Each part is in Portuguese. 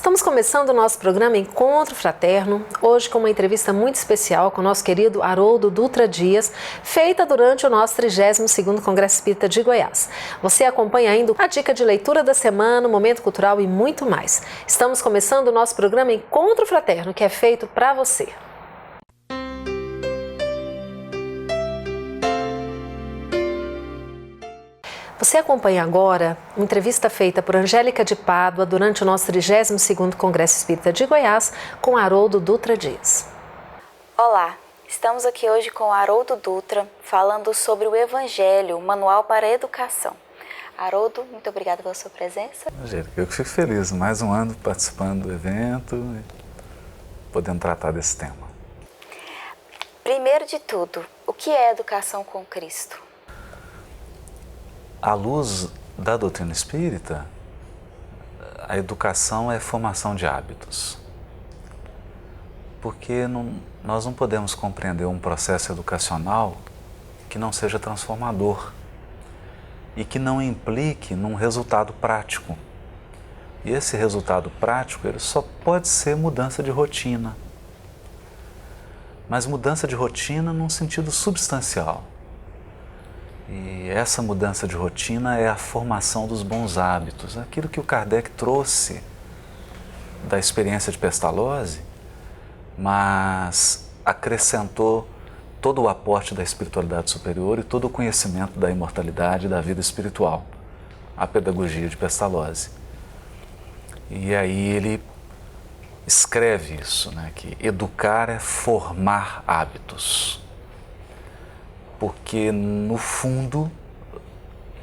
Estamos começando o nosso programa Encontro Fraterno, hoje com uma entrevista muito especial com o nosso querido Haroldo Dutra Dias, feita durante o nosso 32º Congresso Espírita de Goiás. Você acompanha ainda a dica de leitura da semana, o momento cultural e muito mais. Estamos começando o nosso programa Encontro Fraterno, que é feito para você. Você acompanha agora uma entrevista feita por Angélica de Pádua durante o nosso 32º Congresso Espírita de Goiás com Haroldo Dutra Dias. Olá, estamos aqui hoje com Haroldo Dutra falando sobre o Evangelho, o Manual para a Educação. Haroldo, muito obrigada pela sua presença. Angélica, eu que fico feliz, mais um ano participando do evento e podendo tratar desse tema. Primeiro de tudo, o que é educação com Cristo? À luz da doutrina espírita, a educação é formação de hábitos. Porque nós não podemos compreender um processo educacional que não seja transformador e que não implique num resultado prático. E esse resultado prático ele só pode ser mudança de rotina. Mas mudança de rotina num sentido substancial. E essa mudança de rotina é a formação dos bons hábitos, aquilo que o Kardec trouxe da experiência de Pestalozzi, mas acrescentou todo o aporte da espiritualidade superior e todo o conhecimento da imortalidade e da vida espiritual, a pedagogia de Pestalozzi. E aí ele escreve isso, que educar é formar hábitos. Porque, no fundo,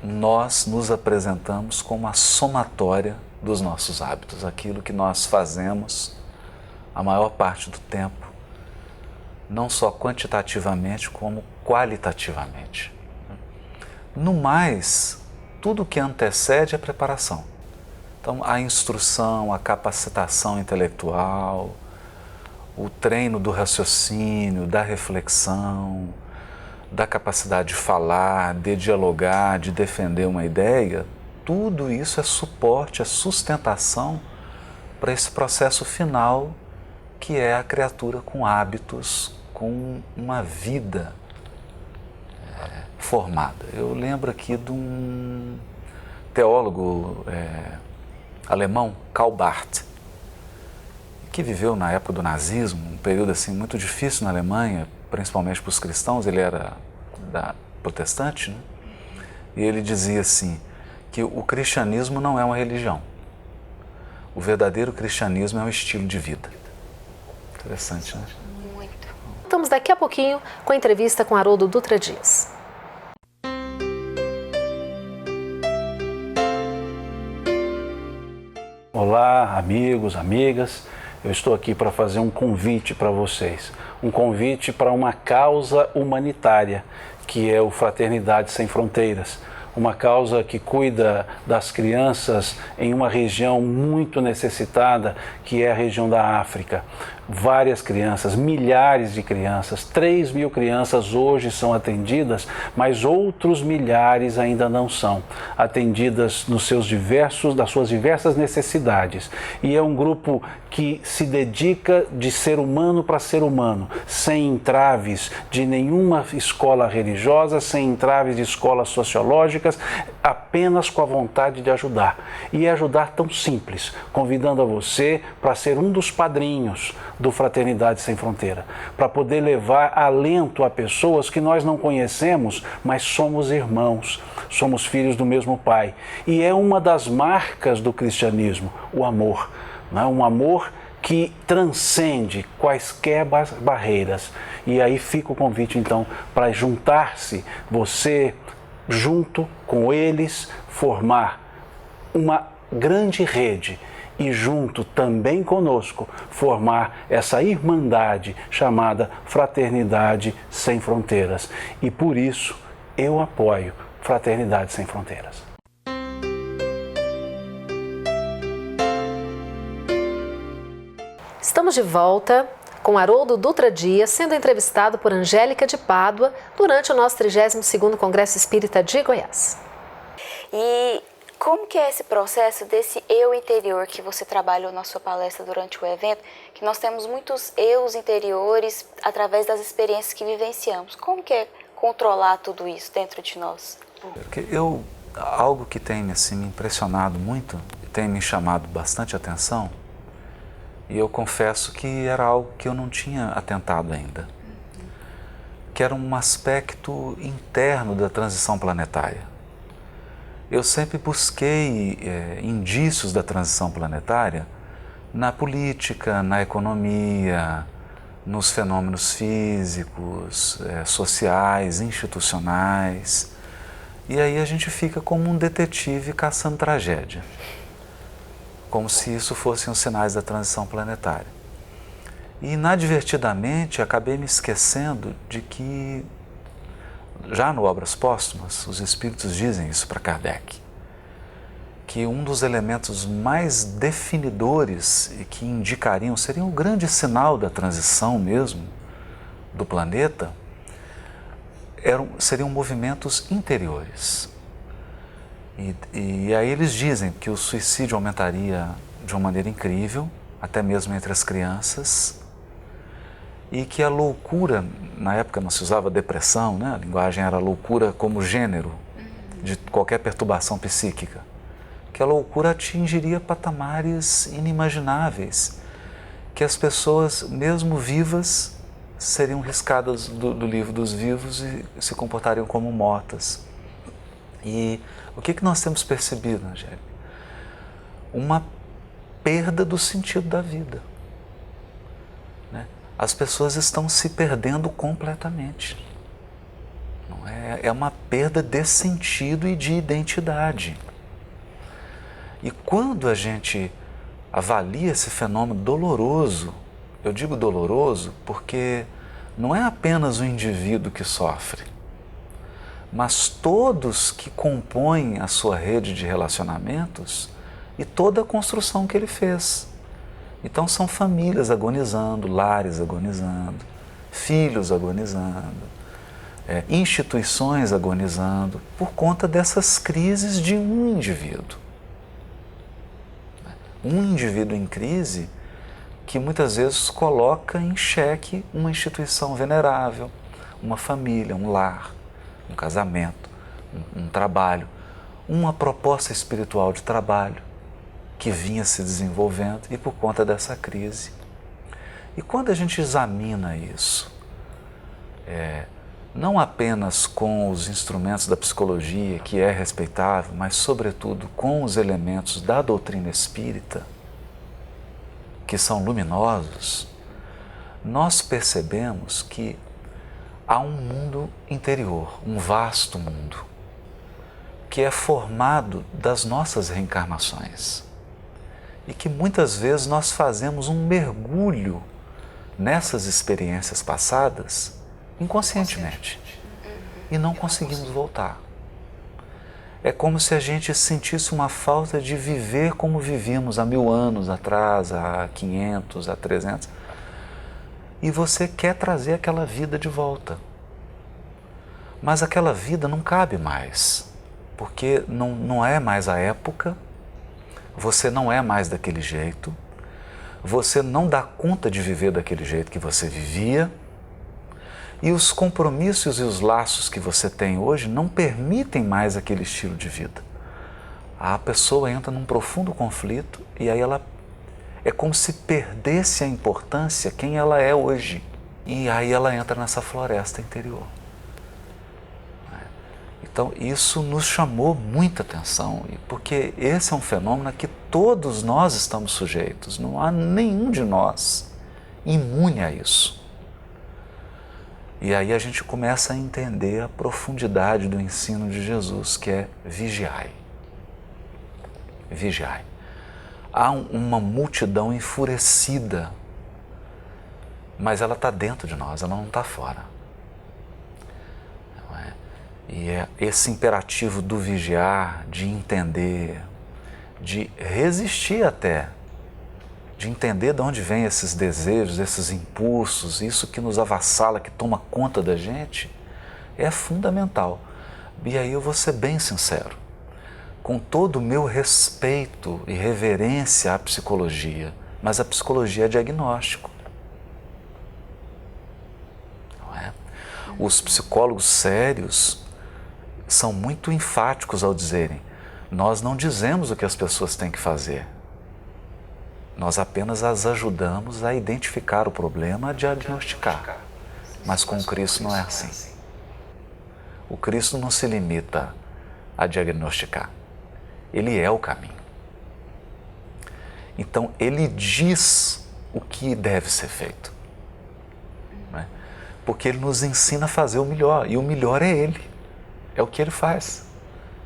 nós nos apresentamos como a somatória dos nossos hábitos, aquilo que nós fazemos a maior parte do tempo, não só quantitativamente, como qualitativamente. No mais, tudo que antecede a preparação. Então, a instrução, a capacitação intelectual, o treino do raciocínio, da reflexão, da capacidade de falar, de dialogar, de defender uma ideia, tudo isso é suporte, é sustentação para esse processo final que é a criatura com hábitos, com uma vida formada. Eu lembro aqui de um teólogo alemão, Karl Barth, que viveu na época do nazismo, um período assim muito difícil na Alemanha, principalmente para os cristãos, ele era protestante, e ele dizia assim, que o cristianismo não é uma religião, o verdadeiro cristianismo é um estilo de vida. Interessante, né? Muito. Estamos daqui a pouquinho com a entrevista com Haroldo Dutra Dias. Olá, amigos, amigas. Eu estou aqui para fazer um convite para vocês, um convite para uma causa humanitária, que é o Fraternidade Sem Fronteiras, uma causa que cuida das crianças em uma região muito necessitada, que é a região da África. Várias crianças, milhares de crianças, 3.000 crianças hoje são atendidas, mas outros milhares ainda não são atendidas das suas diversas necessidades. E é um grupo que se dedica de ser humano para ser humano, sem entraves de nenhuma escola religiosa, sem entraves de escolas sociológicas, apenas com a vontade de ajudar. E é ajudar tão simples, convidando a você para ser um dos padrinhos do Fraternidade Sem Fronteira, para poder levar alento a pessoas que nós não conhecemos, mas somos irmãos, somos filhos do mesmo Pai. E é uma das marcas do cristianismo, o amor, um amor que transcende quaisquer barreiras. E aí fica o convite então para juntar-se, você junto com eles, formar uma grande rede e junto também conosco formar essa irmandade chamada Fraternidade Sem Fronteiras. E por isso eu apoio Fraternidade Sem Fronteiras. Estamos de volta com Haroldo Dutra Dias, sendo entrevistado por Angélica de Pádua durante o nosso 32º Congresso Espírita de Goiás. E como que é esse processo desse eu interior que você trabalhou na sua palestra durante o evento, que nós temos muitos eus interiores através das experiências que vivenciamos. Como que é controlar tudo isso dentro de nós? Porque algo que tem assim, me impressionado muito, tem me chamado bastante atenção, e eu confesso que era algo que eu não tinha atentado ainda, que era um aspecto interno da transição planetária. Eu sempre busquei indícios da transição planetária na política, na economia, nos fenômenos físicos, sociais, institucionais. E aí a gente fica como um detetive caçando tragédia, como se isso fossem os sinais da transição planetária. E inadvertidamente acabei me esquecendo de que, já no Obras Póstumas, os Espíritos dizem isso para Kardec, que um dos elementos mais definidores e que indicariam, seria um grande sinal da transição mesmo do planeta, seriam movimentos interiores. E aí eles dizem que o suicídio aumentaria de uma maneira incrível, até mesmo entre as crianças, e que a loucura, na época não se usava depressão, né? A linguagem era loucura como gênero de qualquer perturbação psíquica, que a loucura atingiria patamares inimagináveis, que as pessoas, mesmo vivas, seriam riscadas do livro dos vivos e se comportariam como mortas. E o que nós temos percebido, Angélica? Uma perda do sentido da vida. As pessoas estão se perdendo completamente. Não é uma perda de sentido e de identidade. E quando a gente avalia esse fenômeno doloroso, eu digo doloroso porque não é apenas o indivíduo que sofre, mas todos que compõem a sua rede de relacionamentos e toda a construção que ele fez. Então são famílias agonizando, lares agonizando, filhos agonizando, instituições agonizando por conta dessas crises de um indivíduo. Um indivíduo em crise que muitas vezes coloca em xeque uma instituição venerável, uma família, um lar, um casamento, um trabalho, uma proposta espiritual de trabalho que vinha se desenvolvendo e por conta dessa crise. E quando a gente examina isso, não apenas com os instrumentos da psicologia, que é respeitável, mas sobretudo com os elementos da doutrina espírita, que são luminosos, nós percebemos que há um mundo interior, um vasto mundo, que é formado das nossas reencarnações. E que muitas vezes nós fazemos um mergulho nessas experiências passadas inconscientemente e não conseguimos voltar. É como se a gente sentisse uma falta de viver como vivíamos há 1000 anos atrás, há 500, há 300, e você quer trazer aquela vida de volta. Mas aquela vida não cabe mais, porque não é mais a época. Você não é mais daquele jeito, você não dá conta de viver daquele jeito que você vivia, e os compromissos e os laços que você tem hoje não permitem mais aquele estilo de vida. A pessoa entra num profundo conflito e aí ela é como se perdesse a importância quem ela é hoje, e aí ela entra nessa floresta interior. Então, isso nos chamou muita atenção, porque esse é um fenômeno que todos nós estamos sujeitos, não há nenhum de nós imune a isso. E aí a gente começa a entender a profundidade do ensino de Jesus, que é vigiai. Vigiai. Há uma multidão enfurecida, mas ela está dentro de nós, ela não está fora. E é esse imperativo do vigiar, de entender, de resistir até, de entender de onde vêm esses desejos, esses impulsos, isso que nos avassala, que toma conta da gente, é fundamental. E aí eu vou ser bem sincero, com todo o meu respeito e reverência à psicologia, mas a psicologia é diagnóstico. Não é? Os psicólogos sérios são muito enfáticos ao dizerem: nós não dizemos o que as pessoas têm que fazer. Nós apenas as ajudamos a identificar o problema, a diagnosticar. Mas com o Cristo não é assim. O Cristo não se limita a diagnosticar. Ele é o caminho. Então, ele diz o que deve ser feito. Né? Porque ele nos ensina a fazer o melhor. E o melhor é ele. É o que ele faz.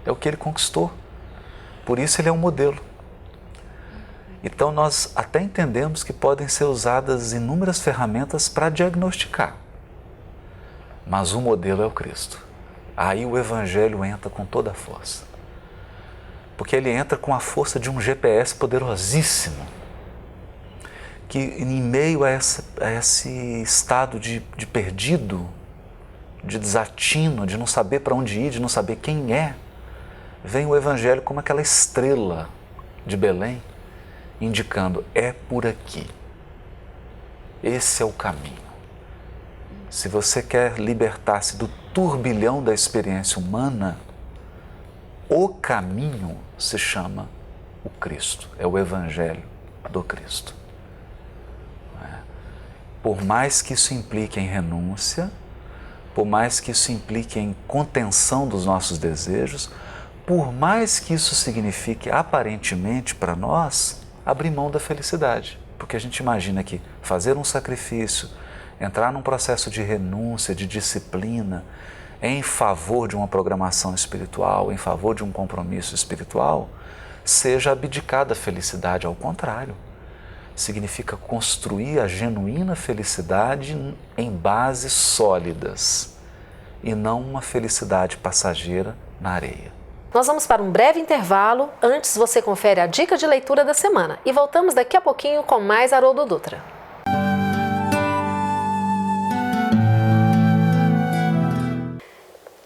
É o que ele conquistou. Por isso ele é um modelo. Então, nós até entendemos que podem ser usadas inúmeras ferramentas para diagnosticar. Mas o modelo é o Cristo. Aí o Evangelho entra com toda a força. Porque ele entra com a força de um GPS poderosíssimo, que em meio a esse estado de perdido, de desatino, de não saber para onde ir, de não saber quem é, vem o Evangelho como aquela estrela de Belém, indicando: é por aqui, esse é o caminho. Se você quer libertar-se do turbilhão da experiência humana, o caminho se chama o Cristo, é o Evangelho do Cristo. Por mais que isso implique em renúncia, por mais que isso implique em contenção dos nossos desejos, por mais que isso signifique aparentemente para nós abrir mão da felicidade, porque a gente imagina que fazer um sacrifício, entrar num processo de renúncia, de disciplina, em favor de uma programação espiritual, em favor de um compromisso espiritual, seja abdicar da felicidade. Ao contrário, significa construir a genuína felicidade em bases sólidas e não uma felicidade passageira na areia. Nós vamos para um breve intervalo. Antes, você confere a dica de leitura da semana e voltamos daqui a pouquinho com mais Haroldo Dutra.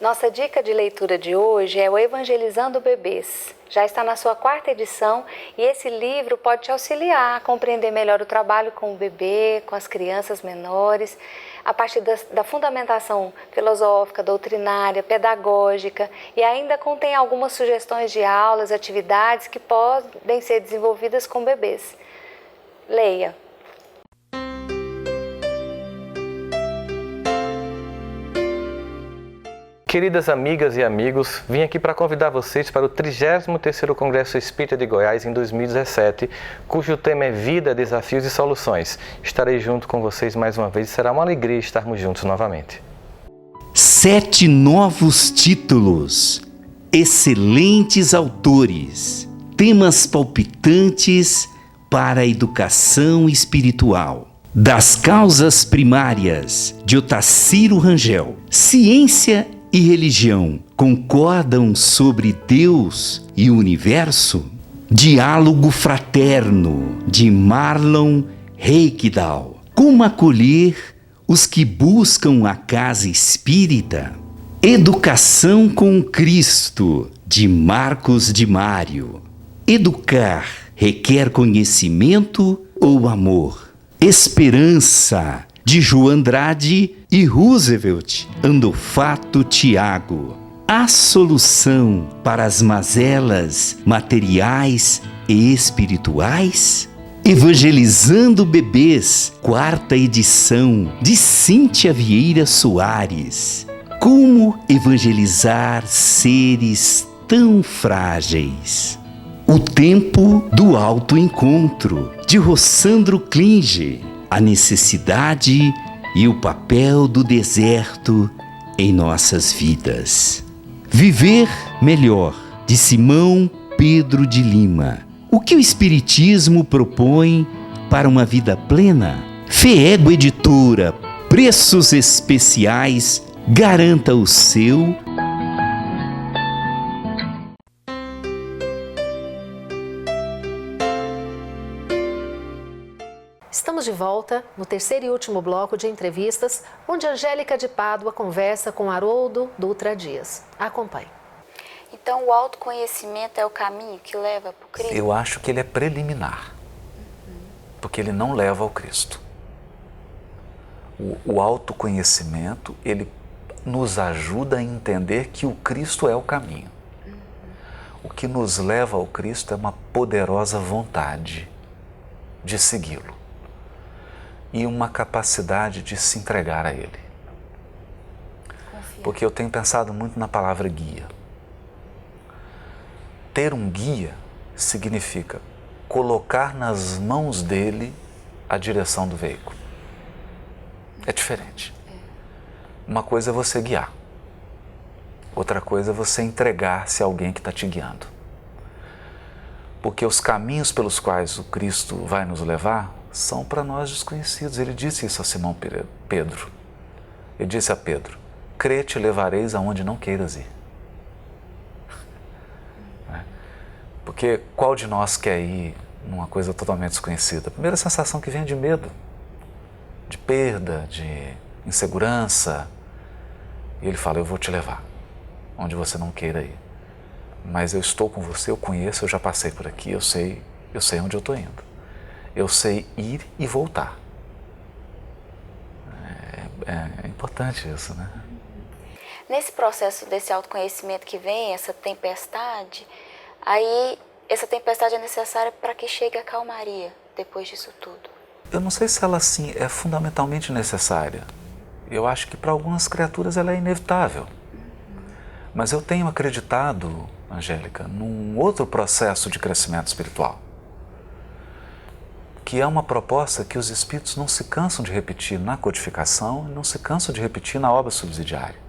Nossa dica de leitura de hoje é o Evangelizando Bebês. Já está na sua 4ª edição e esse livro pode te auxiliar a compreender melhor o trabalho com o bebê, com as crianças menores, a partir da fundamentação filosófica, doutrinária, pedagógica, e ainda contém algumas sugestões de aulas, atividades que podem ser desenvolvidas com bebês. Leia! Queridas amigas e amigos, vim aqui para convidar vocês para o 33º Congresso Espírita de Goiás em 2017, cujo tema é Vida, Desafios e Soluções. Estarei junto com vocês mais uma vez e será uma alegria estarmos juntos novamente. 7 novos títulos, excelentes autores, temas palpitantes para a educação espiritual. Das causas primárias, de Otacílio Rangel. Ciência e religião concordam sobre Deus e o universo? Diálogo fraterno, de Marlon Reikdal. Como acolher os que buscam a casa espírita? Educação com Cristo, de Marcos de Mário. Educar requer conhecimento ou amor? Esperança, de João Andrade e Roosevelt Andofato Tiago. A solução para as mazelas materiais e espirituais? Evangelizando Bebês, 4ª edição, de Cíntia Vieira Soares. Como evangelizar seres tão frágeis? O tempo do autoencontro, de Rossandro Klinge. A necessidade e o papel do deserto em nossas vidas. Viver melhor, de Simão Pedro de Lima. O que o Espiritismo propõe para uma vida plena? FEEGO Editora, preços especiais, garanta o seu. Estamos de volta no 3º e último bloco de entrevistas, onde Angélica de Pádua conversa com Haroldo Dutra Dias. Acompanhe. Então, o autoconhecimento é o caminho que leva para o Cristo? Eu acho que ele é preliminar, porque ele não leva ao Cristo. O autoconhecimento, ele nos ajuda a entender que o Cristo é o caminho. O que nos leva ao Cristo é uma poderosa vontade de segui-lo e uma capacidade de se entregar a Ele. Porque eu tenho pensado muito na palavra guia. Ter um guia significa colocar nas mãos dele a direção do veículo. É diferente. Uma coisa é você guiar. Outra coisa é você entregar-se a alguém que está te guiando. Porque os caminhos pelos quais o Cristo vai nos levar são para nós desconhecidos. Ele disse isso a Simão Pedro. Ele disse a Pedro: crê, te levareis aonde não queiras ir. Porque qual de nós quer ir numa coisa totalmente desconhecida? A primeira sensação que vem é de medo, de perda, de insegurança. E ele fala: eu vou te levar onde você não queira ir. Mas eu estou com você, eu conheço, eu já passei por aqui, eu sei onde eu estou indo. Eu sei ir e voltar. É importante isso, né? Nesse processo desse autoconhecimento que vem, essa tempestade, aí essa tempestade é necessária para que chegue a calmaria depois disso tudo. Eu não sei se ela, assim, é fundamentalmente necessária. Eu acho que para algumas criaturas ela é inevitável. Mas eu tenho acreditado, Angélica, num outro processo de crescimento espiritual, que é uma proposta que os espíritos não se cansam de repetir na codificação e não se cansam de repetir na obra subsidiária,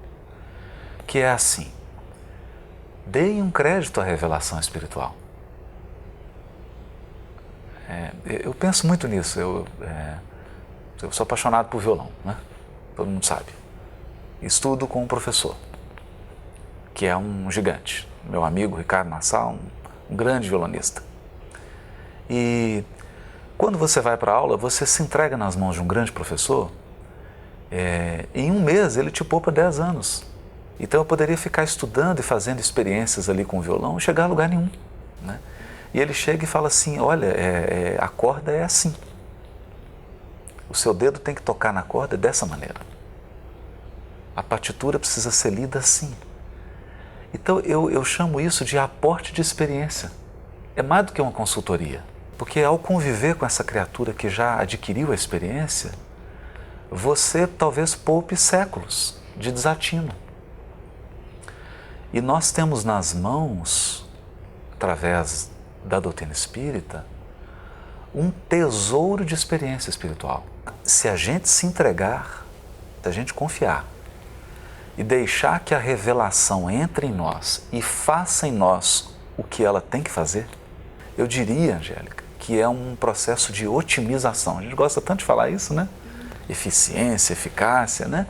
que é assim: deem um crédito à revelação espiritual. Eu penso muito nisso. Eu sou apaixonado por violão, né? Todo mundo sabe. Estudo com um professor, que é um gigante, meu amigo Ricardo Nassau, um grande violonista. E quando você vai para a aula, você se entrega nas mãos de um grande professor, em um mês ele te poupa 10 anos. Então eu poderia ficar estudando e fazendo experiências ali com o violão e chegar a lugar nenhum, né? E ele chega e fala assim: olha, a corda é assim. O seu dedo tem que tocar na corda dessa maneira. A partitura precisa ser lida assim. Então eu chamo isso de aporte de experiência. É mais do que uma consultoria. Porque ao conviver com essa criatura que já adquiriu a experiência, você talvez poupe séculos de desatino. E nós temos nas mãos, através da doutrina espírita, um tesouro de experiência espiritual. Se a gente se entregar, se a gente confiar e deixar que a revelação entre em nós e faça em nós o que ela tem que fazer, eu diria, Angélica, que é um processo de otimização. A gente gosta tanto de falar isso, né? Eficiência, eficácia, né?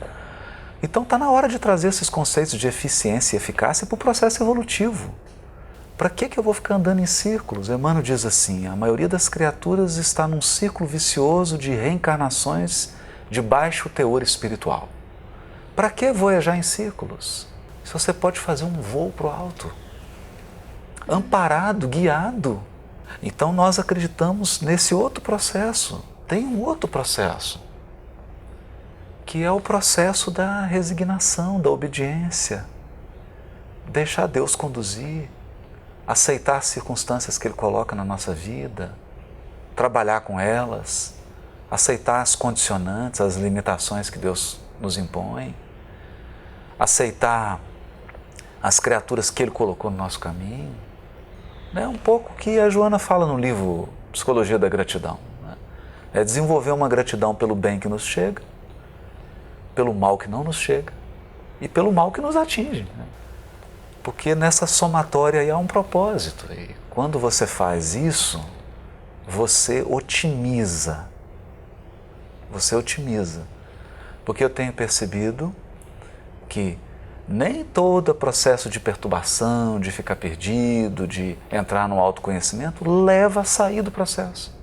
Então está na hora de trazer esses conceitos de eficiência e eficácia para o processo evolutivo. Para que eu vou ficar andando em círculos? Emmanuel diz assim: a maioria das criaturas está num círculo vicioso de reencarnações de baixo teor espiritual. Para que voyajar em círculos? Se você pode fazer um voo para o alto, amparado, guiado. Então nós acreditamos nesse outro processo. Tem um outro processo, que é o processo da resignação, da obediência. Deixar Deus conduzir, aceitar as circunstâncias que Ele coloca na nossa vida, trabalhar com elas, aceitar as condicionantes, as limitações que Deus nos impõe, aceitar as criaturas que Ele colocou no nosso caminho. É um pouco que a Joana fala no livro Psicologia da Gratidão, né? É desenvolver uma gratidão pelo bem que nos chega, pelo mal que não nos chega e pelo mal que nos atinge, né? Porque nessa somatória aí há um propósito. E quando você faz isso, você otimiza. Você otimiza. Porque eu tenho percebido que nem todo processo de perturbação, de ficar perdido, de entrar no autoconhecimento, leva a sair do processo.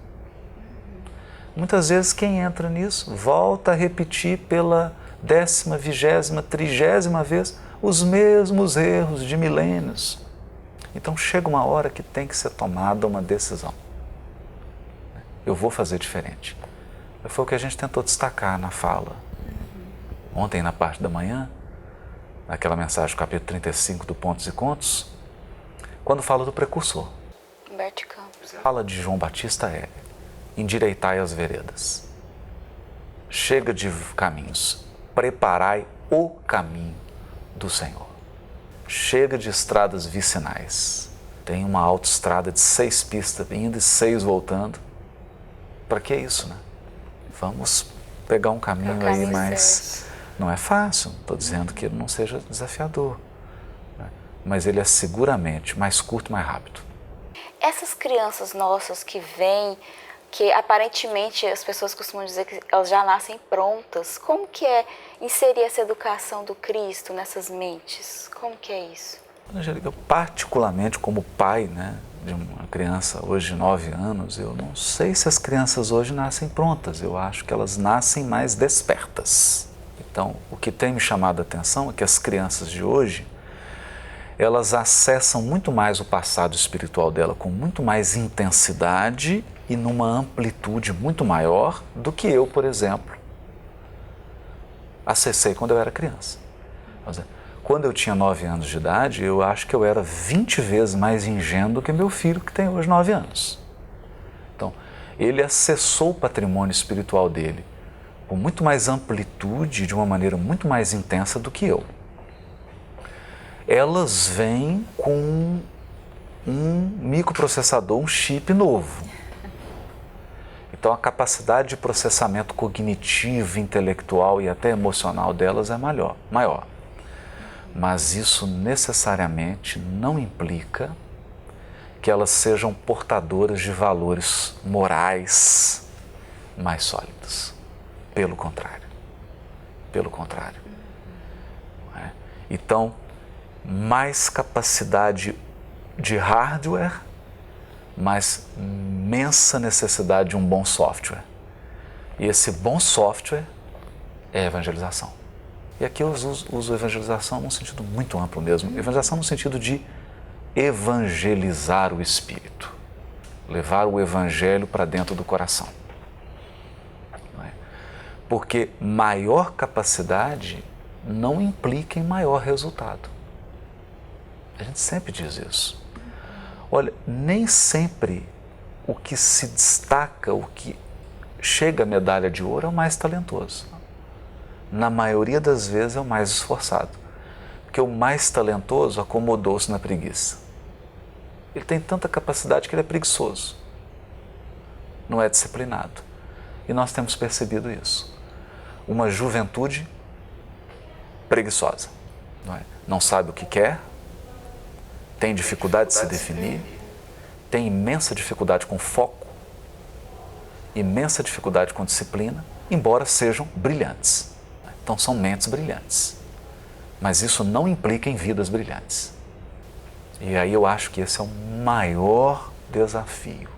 Muitas vezes quem entra nisso volta a repetir pela 10ª, 20ª, 30ª vez os mesmos erros de milênios. Então chega uma hora que tem que ser tomada uma decisão. Eu vou fazer diferente. Foi o que a gente tentou destacar na fala. Ontem, na parte da manhã, naquela mensagem do capítulo 35 do Pontos e Contos, quando fala do precursor. Humberto Campos. A fala de João Batista é: endireitai as veredas. Chega de caminhos, preparai o caminho do Senhor. Chega de estradas vicinais. Tem uma autoestrada de 6 pistas indo e 6 voltando. Para que isso, né? Vamos pegar um caminho aí mais... Não é fácil, estou dizendo que ele não seja desafiador, né? Mas ele é seguramente mais curto e mais rápido. Essas crianças nossas que vêm, que aparentemente as pessoas costumam dizer que elas já nascem prontas, como que é inserir essa educação do Cristo nessas mentes? Como que é isso? Angélica, particularmente como pai, né, de uma criança hoje de 9 anos, eu não sei se as crianças hoje nascem prontas, eu acho que elas nascem mais despertas. Então, o que tem me chamado a atenção é que as crianças de hoje, elas acessam muito mais o passado espiritual dela com muito mais intensidade e numa amplitude muito maior do que eu, por exemplo, acessei quando eu era criança. Quando eu tinha 9 anos de idade, eu acho que eu era 20 vezes mais ingênuo do que meu filho, que tem hoje 9 anos. Então, ele acessou o patrimônio espiritual dele com muito mais amplitude, de uma maneira muito mais intensa do que eu. Elas vêm com um microprocessador, um chip novo. Então a capacidade de processamento cognitivo, intelectual e até emocional delas é maior. Mas isso necessariamente não implica que elas sejam portadoras de valores morais mais sólidos. Pelo contrário. Pelo contrário. Então, mais capacidade de hardware, mas imensa necessidade de um bom software. E esse bom software é a evangelização. E aqui eu uso evangelização num sentido muito amplo mesmo. Evangelização no sentido de evangelizar o espírito. Levar o evangelho para dentro do coração. Porque maior capacidade não implica em maior resultado. A gente sempre diz isso. Olha, nem sempre o que se destaca, o que chega à medalha de ouro é o mais talentoso. Na maioria das vezes é o mais esforçado. Porque o mais talentoso acomodou-se na preguiça. Ele tem tanta capacidade que ele é preguiçoso. Não é disciplinado. E nós temos percebido isso. Uma juventude preguiçosa. Não sabe o que quer, tem dificuldade de se definir, tem imensa dificuldade com foco, imensa dificuldade com disciplina, embora sejam brilhantes. Então são mentes brilhantes. Mas isso não implica em vidas brilhantes. E aí eu acho que esse é o maior desafio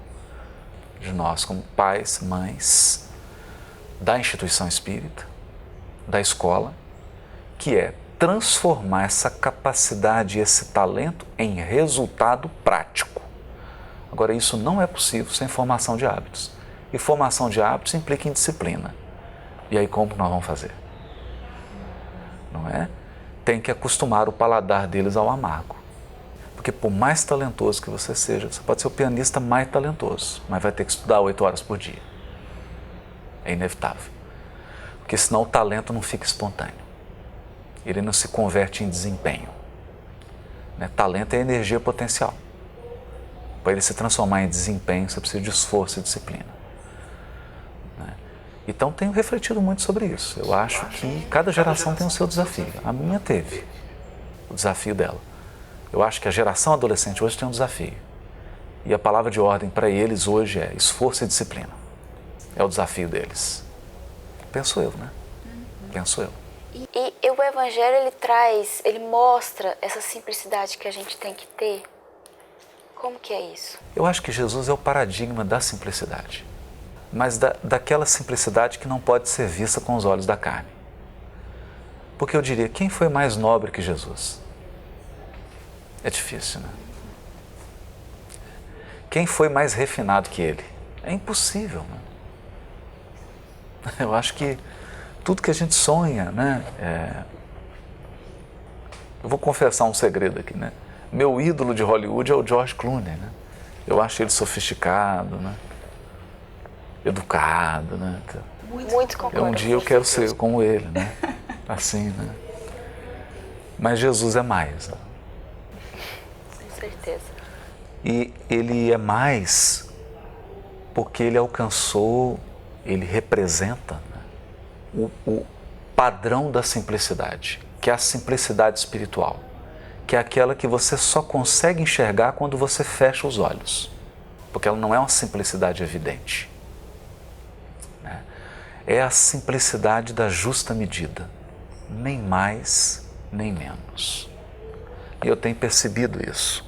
de nós como pais, mães, da instituição espírita, da escola, que é transformar essa capacidade, esse talento em resultado prático. Agora, isso não é possível sem formação de hábitos. E formação de hábitos implica em disciplina. E aí como nós vamos fazer? Não é? Tem que acostumar o paladar deles ao amargo. Porque por mais talentoso que você seja, você pode ser o pianista mais talentoso, mas vai ter que estudar 8 horas por dia. É inevitável. Porque senão o talento não fica espontâneo. Ele não se converte em desempenho. Talento é energia potencial. Para ele se transformar em desempenho, você precisa de esforço e disciplina. Então tenho refletido muito sobre isso. Eu acho que cada geração tem o seu desafio. A minha teve o desafio dela. Eu acho que a geração adolescente hoje tem um desafio. E a palavra de ordem para eles hoje é esforço e disciplina. É o desafio deles. Penso eu, né? Penso eu. E o Evangelho, ele mostra essa simplicidade que a gente tem que ter. Como que é isso? Eu acho que Jesus é o paradigma da simplicidade. Mas daquela simplicidade que não pode ser vista com os olhos da carne. Porque eu diria, quem foi mais nobre que Jesus? É difícil, né? Quem foi mais refinado que ele? É impossível, né? Eu acho que tudo que a gente sonha, né? Eu vou confessar um segredo aqui, né? Meu ídolo de Hollywood é o George Clooney, né? Eu acho ele sofisticado, né? Educado, né? Muito concordo. Um dia eu quero ser como ele, né? Assim, né? Mas Jesus é mais, né? Com certeza. E ele é mais porque ele alcançou, ele representa, né, o padrão da simplicidade, que é a simplicidade espiritual, que é aquela que você só consegue enxergar quando você fecha os olhos, porque ela não é uma simplicidade evidente, né? É a simplicidade da justa medida, nem mais nem menos. E eu tenho percebido isso.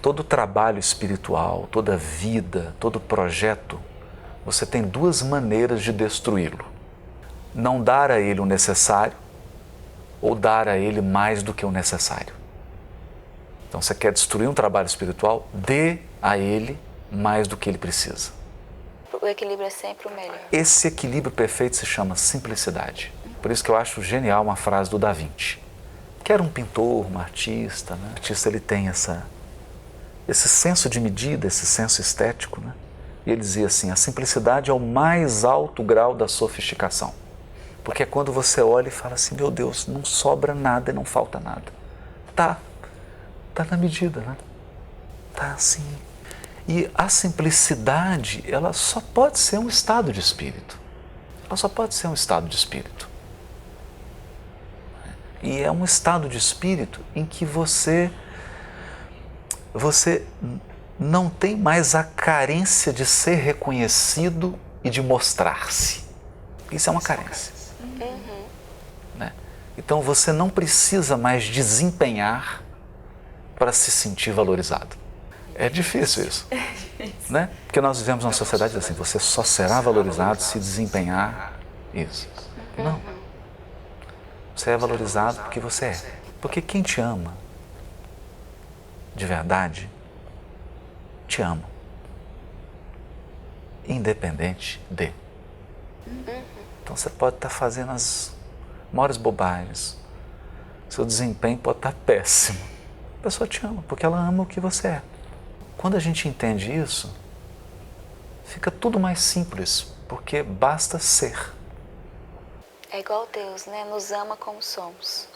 Todo trabalho espiritual, toda vida, todo projeto, você tem duas maneiras de destruí-lo. Não dar a ele o necessário ou dar a ele mais do que o necessário. Então, você quer destruir um trabalho espiritual, dê a ele mais do que ele precisa. O equilíbrio é sempre o melhor. Esse equilíbrio perfeito se chama simplicidade. Por isso que eu acho genial uma frase do Da Vinci, que era um pintor, um artista, né? O artista, ele tem esse senso de medida, esse senso estético, né? E ele dizia assim, a simplicidade é o mais alto grau da sofisticação. Porque é quando você olha e fala assim, meu Deus, não sobra nada e não falta nada. Tá na medida, né? Tá assim. E a simplicidade, ela só pode ser um estado de espírito. Ela só pode ser um estado de espírito. E é um estado de espírito em que você não tem mais a carência de ser reconhecido e de mostrar-se. Isso é uma carência. Né? Então você não precisa mais desempenhar para se sentir valorizado. É difícil isso. Né? Porque nós vivemos numa sociedade assim, você só será valorizado se desempenhar isso. Não. Você é valorizado porque você é. Porque quem te ama de verdade, te ama. Independente de. Então você pode estar fazendo as maiores bobagens. Seu desempenho pode estar péssimo. A pessoa te ama, porque ela ama o que você é. Quando a gente entende isso, fica tudo mais simples, porque basta ser. É igual Deus, né? Nos ama como somos.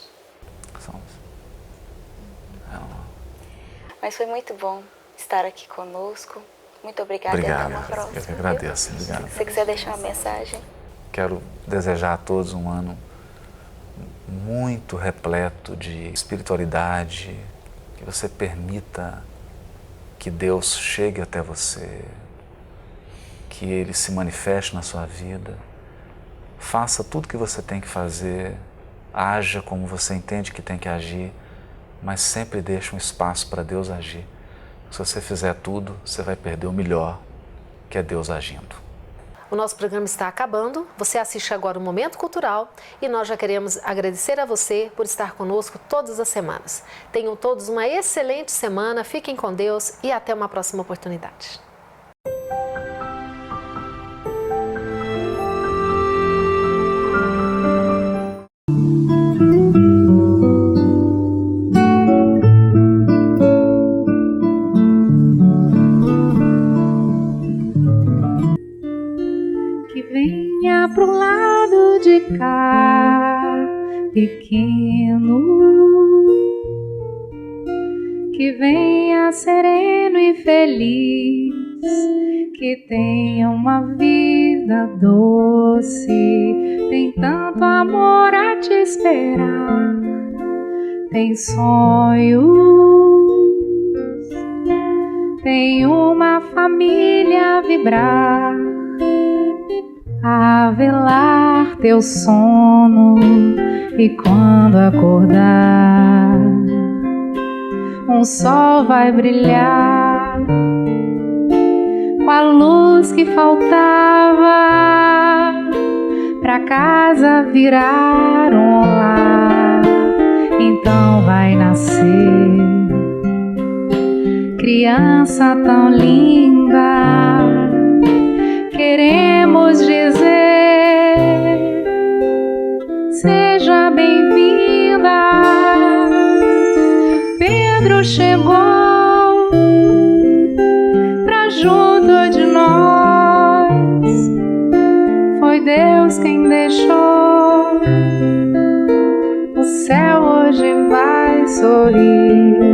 Mas foi muito bom estar aqui conosco. Muito obrigada. Obrigado. E até uma próxima. Eu que agradeço. Obrigado. Se você quiser deixar uma mensagem. Quero desejar a todos um ano muito repleto de espiritualidade, que você permita que Deus chegue até você, que Ele se manifeste na sua vida. Faça tudo que você tem que fazer, haja como você entende que tem que agir, mas sempre deixe um espaço para Deus agir. Se você fizer tudo, você vai perder o melhor, que é Deus agindo. O nosso programa está acabando, você assiste agora o Momento Cultural e nós já queremos agradecer a você por estar conosco todas as semanas. Tenham todos uma excelente semana, fiquem com Deus e até uma próxima oportunidade. Pro lado de cá, pequeno, que venha sereno e feliz, que tenha uma vida doce, tem tanto amor a te esperar, tem sonhos, tem uma família a vibrar, a velar teu sono, e quando acordar, um sol vai brilhar com a luz que faltava pra casa virar um lar. Então vai nascer criança tão linda, queremos dizer: seja bem-vinda. Pedro chegou pra junto de nós, foi Deus quem deixou, o céu hoje vai sorrir.